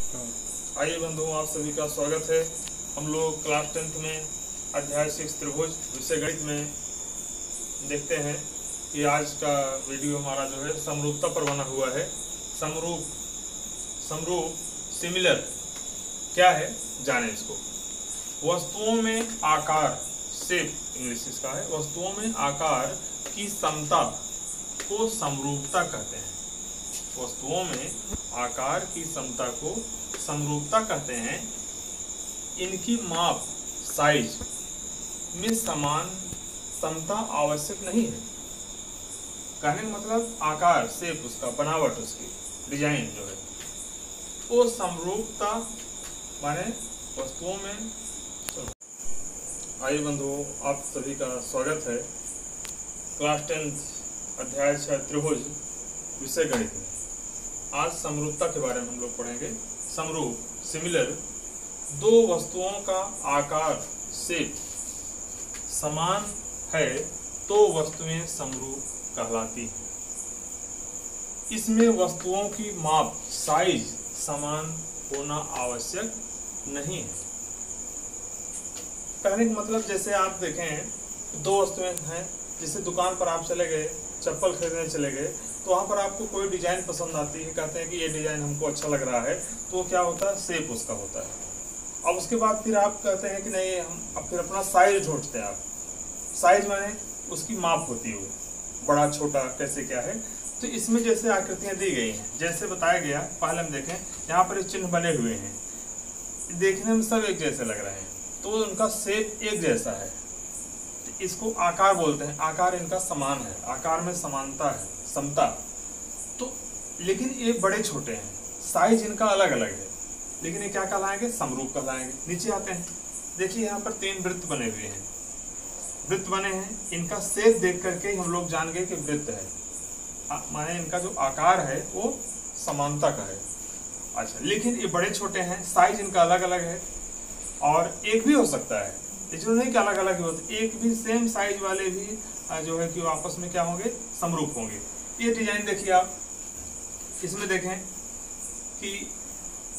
आइए बंधुओं, आप सभी का स्वागत है। हम लोग क्लास 10th में अध्याय 6 त्रिभुज विषय गणित में देखते हैं कि आज का वीडियो हमारा जो है समरूपता पर बना हुआ है। समरूप सिमिलर क्या है, जाने इसको। वस्तुओं में आकार, शेप इंग्लिश इसका है, वस्तुओं में आकार की समता को समरूपता कहते हैं। वस्तुओं में आकार की समता को समरूपता कहते हैं। इनकी माप, साइज में समान समता आवश्यक नहीं है। कहने का मतलब आकार, शेप, उसका बनावट, उसकी डिजाइन जो है वो समरूपता माने वस्तुओं में। आइए बंधुओं, आप सभी का स्वागत है क्लास 10th अध्याय 6 त्रिभुज विषय गणित में। आज समरूपता के बारे में हम लोग पढ़ेंगे। समरूप सिमिलर, दो वस्तुओं का आकार, शेप समान है तो वस्तुएं समरूप कहलाती हैं। इसमें वस्तुओं की माप, साइज समान होना आवश्यक नहीं है। कहने का मतलब जैसे आप देखें, दो वस्तुएं हैं, जैसे दुकान पर आप चले गए, चप्पल खरीदने चले गए, तो वहाँ पर आपको कोई डिजाइन पसंद आती है, कहते हैं कि ये डिजाइन हमको अच्छा लग रहा है, तो क्या होता है, शेप उसका होता है। अब उसके बाद फिर आप कहते हैं कि नहीं, हम फिर अपना साइज ढूंढते हैं। आप साइज माने उसकी माप होती है, वो बड़ा छोटा कैसे क्या है। तो इसमें जैसे आकृतियां दी गई हैं, जैसे बताया गया, पहले हम देखें, यहाँ पर चिन्ह बने हुए हैं, देखने में सब एक जैसे लग रहे हैं, तो उनका शेप एक जैसा है, तो इसको आकार बोलते हैं। आकार इनका समान है, आकार में समानता है, समता। तो लेकिन ये बड़े छोटे हैं, साइज इनका अलग अलग है, लेकिन ये क्या कहलाएंगे, समरूप कहलाएंगे। नीचे आते हैं, देखिए यहाँ पर 3 वृत्त बने हुए हैं, वृत्त बने हैं। इनका शेप देख करके हम लोग जान गए कि वृत्त है, माने इनका जो आकार है वो समानता का है। अच्छा, लेकिन ये बड़े छोटे हैं, साइज इनका अलग अलग है, और एक भी हो सकता है, इसलिए नहीं कि अलग अलग ही होते, एक भी सेम साइज वाले भी जो है कि वो आपस में क्या होंगे, समरूप होंगे। ये डिजाइन देखिए आप, इसमें देखें कि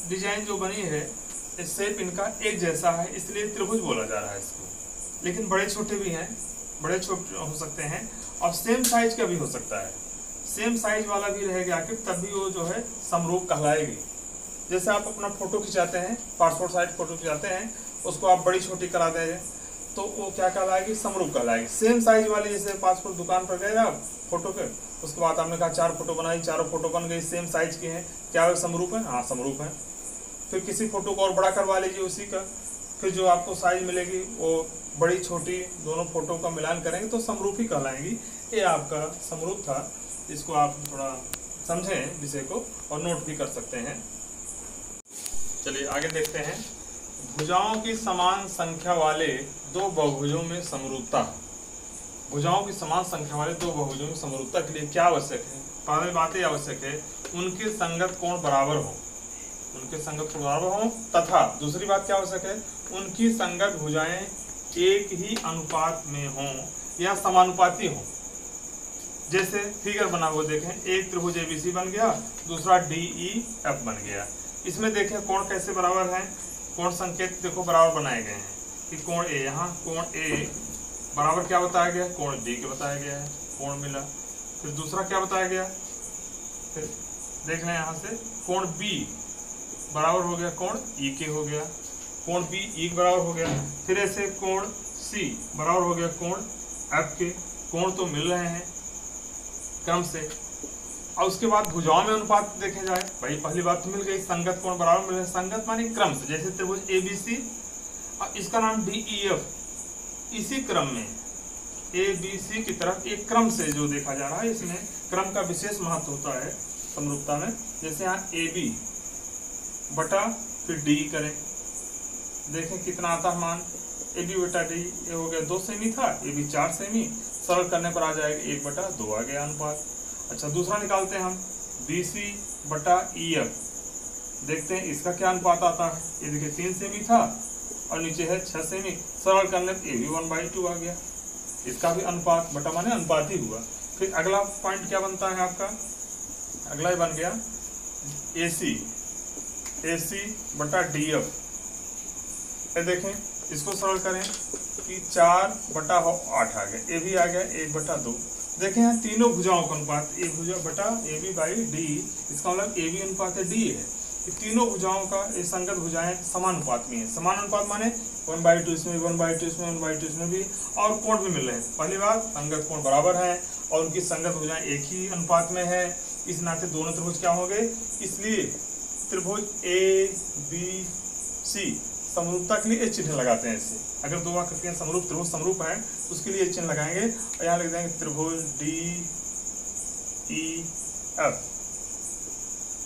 डिजाइन जो बनी है, शेप इनका एक जैसा है, इसलिए त्रिभुज बोला जा रहा है इसको। लेकिन बड़े छोटे भी हैं, बड़े छोटे हो सकते हैं, और सेम साइज का भी हो सकता है, सेम साइज वाला भी रहेगा आखिर, तब भी वो जो है समरूप कहलाएगी। जैसे आप अपना फोटो खिंचाते हैं, पासपोर्ट साइज फोटो खिंचाते हैं, उसको आप बड़ी छोटी करा दें तो वो क्या कहलाएगी, समरूप कहलाएगी। सेम साइज वाली, जैसे पासपोर्ट दुकान पर गए आप फोटो के, उसके बाद आपने कहा 4 फोटो बनाई, चारों फोटो बन गई, सेम साइज की हैं, क्या वो समरूप है? हाँ, समरूप है। फिर किसी फोटो को और बड़ा करवा लीजिए उसी का, फिर जो आपको साइज मिलेगी वो बड़ी छोटी दोनों फोटो का मिलान करेंगे तो समरूप ही कहलाएंगी। ये आपका समरूप था, इसको आप थोड़ा समझें विषय को और नोट भी कर सकते हैं। चलिए आगे देखते हैं। भुजाओं की समान संख्या वाले दो बहुभुजों में समरूपता। भुजाओं की समान संख्या वाले दो बहुभुजों में समरूपता के लिए क्या आवश्यक है? पहली बात ये आवश्यक है, उनके संगत कोण बराबर हो, उनके संगत कोण बराबर हो, तथा दूसरी बात क्या आवश्यक है, उनकी संगत भुजाएं एक ही अनुपात में हों या समानुपाती हों। जैसे फिगर बना हुआ देखें, एक त्रिभुज ABC बन गया, दूसरा DEF बन गया। इसमें देखें कोण कैसे बराबर हैं, कोण संकेत देखो बराबर बनाए गए हैं कि कोण A, यहाँ कोण A बराबर क्या बताया गया, कोण D के बताया गया है, कोण मिला। फिर दूसरा क्या बताया गया, फिर देख लें यहाँ से, कोण B बराबर हो गया कोण E के हो गया, कोण B E के बराबर हो गया। फिर ऐसे कोण C बराबर हो गया कोण F के। कोण तो मिल रहे हैं क्रम से। और उसके बाद भुजाओं में अनुपात देखे जाए, भाई पहली बात तो मिल गई, संगत कोण बराबर मिल रहे हैं, संगत माने क्रम से। जैसे त्रिभुज ABC और इसका नाम DEF, इसी क्रम में ABC की तरफ एक क्रम से जो देखा जा रहा है, इसमें क्रम का विशेष महत्व होता है समरूपता में। जैसे यहाँ AB बटा फिर D करें, देखें कितना आता है मान, AB बटा D, ये हो गया 2 सेमी था, AB 4 सेमी, सरल करने पर आ जाएगा 1 बटा 2 आ गया अनुपात। अच्छा, दूसरा निकालते हैं हम, BC बटा EF, देखते हैं इसका क्या अनुपात आता है। ये देखिए 3 सेमी था और नीचे है 6 सेमी, सरल करने पर AB 1/2 आ गया, इसका भी अनुपात बटा माने अनुपात ही हुआ। फिर अगला पॉइंट क्या बनता है आपका, अगला ही बन गया AC AC बटा DF। ये देखें, इसको सरल करें कि 4/8 आ गया, ए भी आ गया 1/2। देखें यहाँ तीनों भुजाओं का अनुपात ए भुजा बटा AB बाई डी, इसका मतलब AB अनुपात है D है। ये तीनों भुजाओं का ये संगत भुजाएं समान अनुपात में है। समान अनुपात माने 1/2 इसमें, 1/2 इसमें, 1/2 इसमें भी, और कोण भी मिल रहे हैं। पहली बात, संगत कोण बराबर हैं और उनकी संगत भुजाएं एक ही अनुपात में है। इस नाते दोनों त्रिभुज क्या होंगे, इसलिए त्रिभुज ABC समरूपता के लिए चिन्ह लगाते हैं। इससे अगर दो आकृतियां समरूप त्रिभुज समरूप है तो उसके लिए चिन्ह लगाएंगे और यहाँ लिख देंगे त्रिभुज DEF।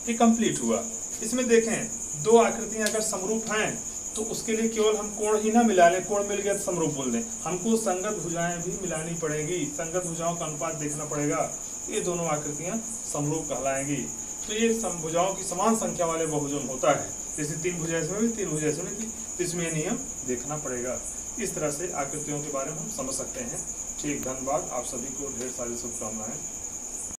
ये कंप्लीट हुआ। इसमें देखें, दो आकृतियां अगर समरूप हैं तो उसके लिए केवल हम कोण ही ना मिला लें, कोण मिल गया तो समरूप बोल दें, हमको संगत भुजाएं भी मिलानी पड़ेगी, संगत भुजाओं का अनुपात देखना पड़ेगा। ये दोनों आकृतियां समरूप कहलाएंगी। तो ये भुजाओं की समान संख्या वाले बहुभुज होता है। जैसे 3 भुजा इसमें भी, 3 भुजा इसमें भी, तो इसमें ये नियम देखना पड़ेगा। इस तरह से आकृतियों के बारे में हम समझ सकते हैं। ठीक, धन्यवाद। आप सभी को ढेर सारी शुभकामनाएं।